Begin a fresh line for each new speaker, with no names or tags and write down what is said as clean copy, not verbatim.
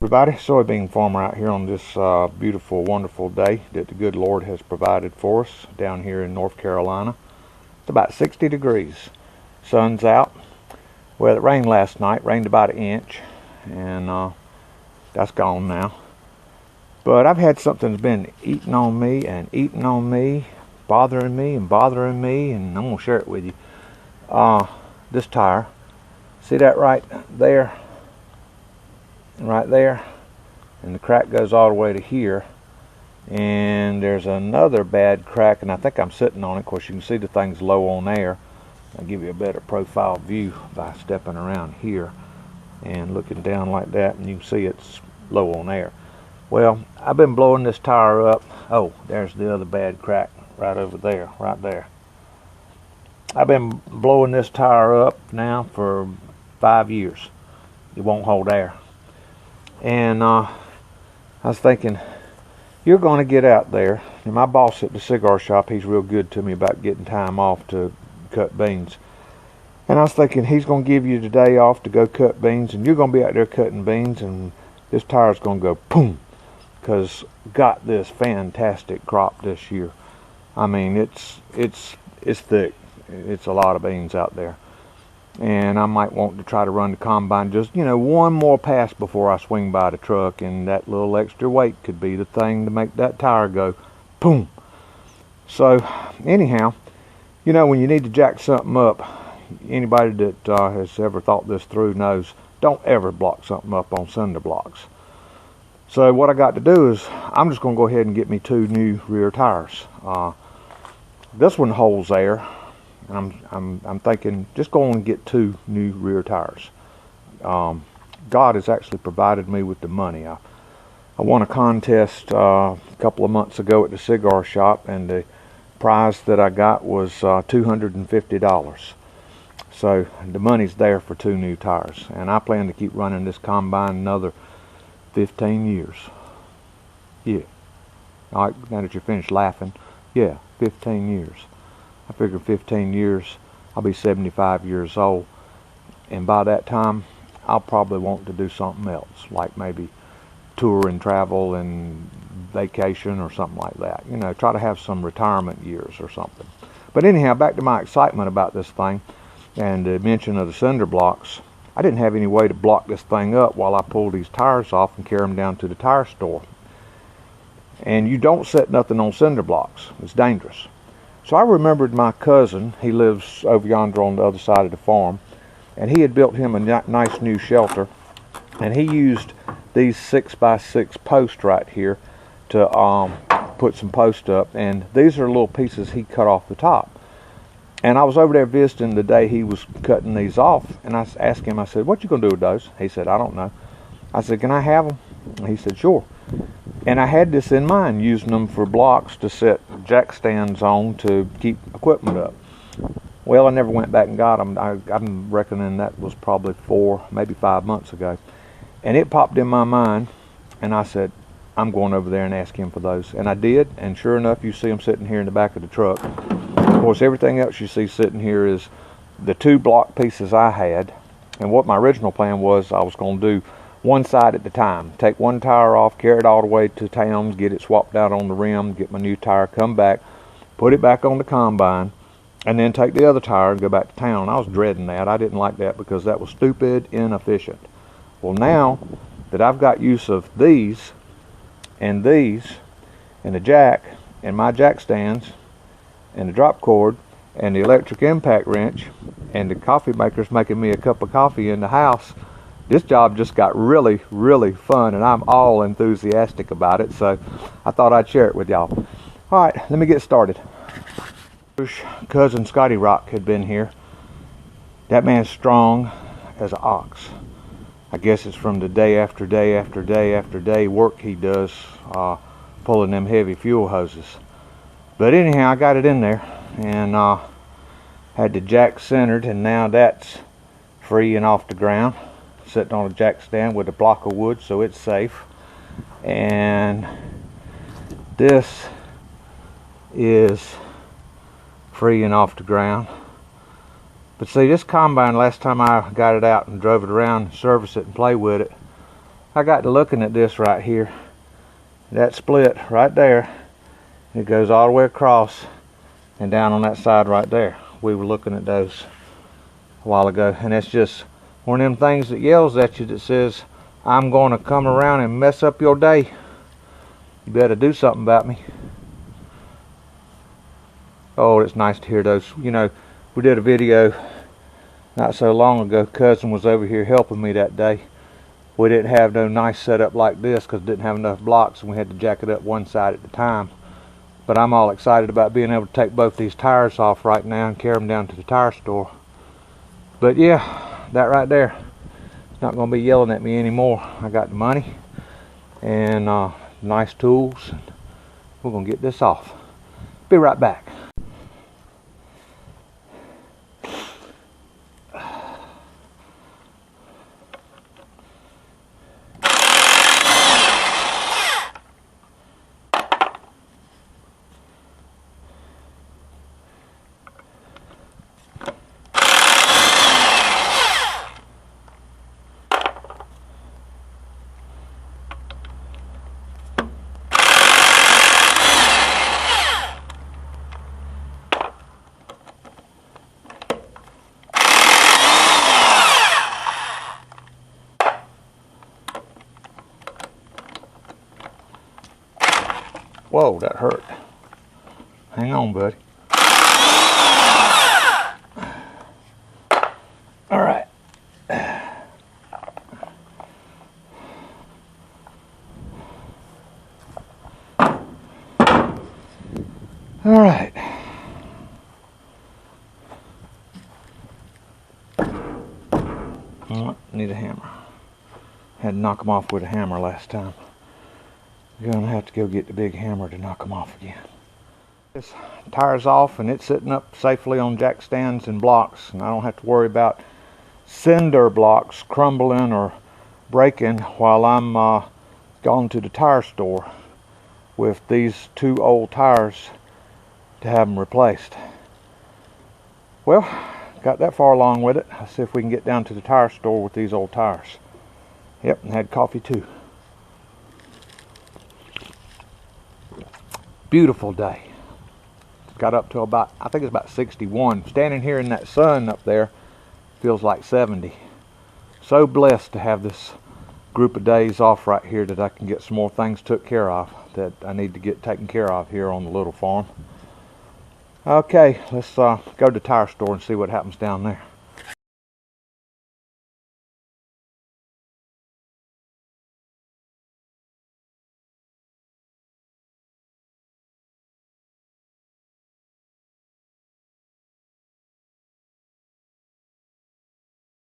Everybody, soybean farmer out here on this beautiful, wonderful day that the good Lord has provided for us down here in North Carolina. It's about 60 degrees. Sun's out. Well, it rained last night, rained about 1 inch, and that's gone now. But I've had something that's been eating on me and eating on me, bothering me and bothering me, and I'm going to share it with you. This tire, see that right there? Right there, and the crack goes all the way to here, and there's another bad crack, and I think I'm sitting on it. Of course, you can see the thing's low on air. I'll give you a better profile view by stepping around here and looking down like that, and you can see it's low on air. Well, I've been blowing this tire up. Oh, there's the other bad crack right over there, right there. I've been blowing this tire up now for 5 years. It won't hold air. And I was thinking, you're going to get out there. And my boss at the cigar shop, he's real good to me about getting time off to cut beans. And I was thinking, he's going to give you the day off to go cut beans, and you're going to be out there cutting beans, and this tire's going to go boom, because got this fantastic crop this year. I mean, it's thick. It's a lot of beans out there. And I might want to try to run the combine just, one more pass before I swing by the truck, and that little extra weight could be the thing to make that tire go boom. So anyhow, when you need to jack something up, anybody that has ever thought this through knows, don't ever block something up on cinder blocks. So what I got to do is, I'm just going to go ahead and get me 2 new rear tires. This one holds air. And I'm thinking, just go on and get 2 new rear tires. God has actually provided me with the money. I won a contest a couple of months ago at the cigar shop, and the prize that I got was $250. So the money's there for 2 new tires, and I plan to keep running this combine another 15 years. Yeah. All right, now that you're finished laughing, yeah, 15 years. I figure 15 years, I'll be 75 years old, and by that time, I'll probably want to do something else, like maybe tour and travel and vacation or something like that. Try to have some retirement years or something. But anyhow, back to my excitement about this thing and the mention of the cinder blocks. I didn't have any way to block this thing up while I pulled these tires off and carry them down to the tire store. And you don't set nothing on cinder blocks. It's dangerous. So I remembered my cousin. He lives over yonder on the other side of the farm, and he had built him a nice new shelter, and he used these 6x6 posts right here to put some posts up, and these are little pieces he cut off the top. And I was over there visiting the day he was cutting these off, and I asked him, I said, what you gonna do with those? He said, I don't know. I said, can I have them? And he said, sure. And I had this in mind, using them for blocks to set jack stands on to keep equipment up. Well, I never went back and got them. I'm reckoning that was probably 4, maybe 5 months ago. And it popped in my mind, and I said, I'm going over there and ask him for those. And I did, and sure enough, you see them sitting here in the back of the truck. Of course, everything else you see sitting here is the 2 block pieces I had. And what my original plan was, I was going to do one side at a time. Take one tire off, carry it all the way to town, get it swapped out on the rim, get my new tire, come back, put it back on the combine, and then take the other tire and go back to town. I was dreading that. I didn't like that because that was stupid, inefficient. Well, now that I've got use of these, and the jack, and my jack stands, and the drop cord, and the electric impact wrench, and the coffee maker's making me a cup of coffee in the house, this job just got really, really fun, and I'm all enthusiastic about it, so I thought I'd share it with y'all. All right, let me get started. Cousin Scotty Rock had been here. That man's strong as an ox. I guess it's from the day after day after day after day work he does pulling them heavy fuel hoses. But anyhow, I got it in there, and had the jack centered, and now that's free and off the ground, sitting on a jack stand with a block of wood, so it's safe. And this is free and off the ground. But see, this combine, last time I got it out and drove it around, serviced it and played with it, I got to looking at this right here. That split right there, it goes all the way across and down on that side right there. We were looking at those a while ago, and it's just one of them things that yells at you that says, I'm going to come around and mess up your day. You better do something about me. Oh, it's nice to hear those. You know, we did a video not so long ago. Cousin was over here helping me that day. We didn't have no nice setup like this because it didn't have enough blocks, and we had to jack it up one side at a time. But I'm all excited about being able to take both these tires off right now and carry them down to the tire store. But yeah, that right there, it's not going to be yelling at me anymore. I got the money and nice tools. We're going to get this off. Be right back. Whoa, that hurt. Hang on, buddy. All right. All right. Need a hammer. Had to knock them off with a hammer last time. You're gonna have to go get the big hammer to knock them off again. This tire's off and it's sitting up safely on jack stands and blocks, and I don't have to worry about cinder blocks crumbling or breaking while I'm gone to the tire store with these two old tires to have them replaced. Well, got that far along with it. Let's see if we can get down to the tire store with these old tires. Yep, and had coffee too. Beautiful day. Got up to about, I think it's about 61. Standing here in that sun up there feels like 70. So blessed to have this group of days off right here that I can get some more things took care of that I need to get taken care of here on the little farm. Okay, let's go to the tire store and see what happens down there.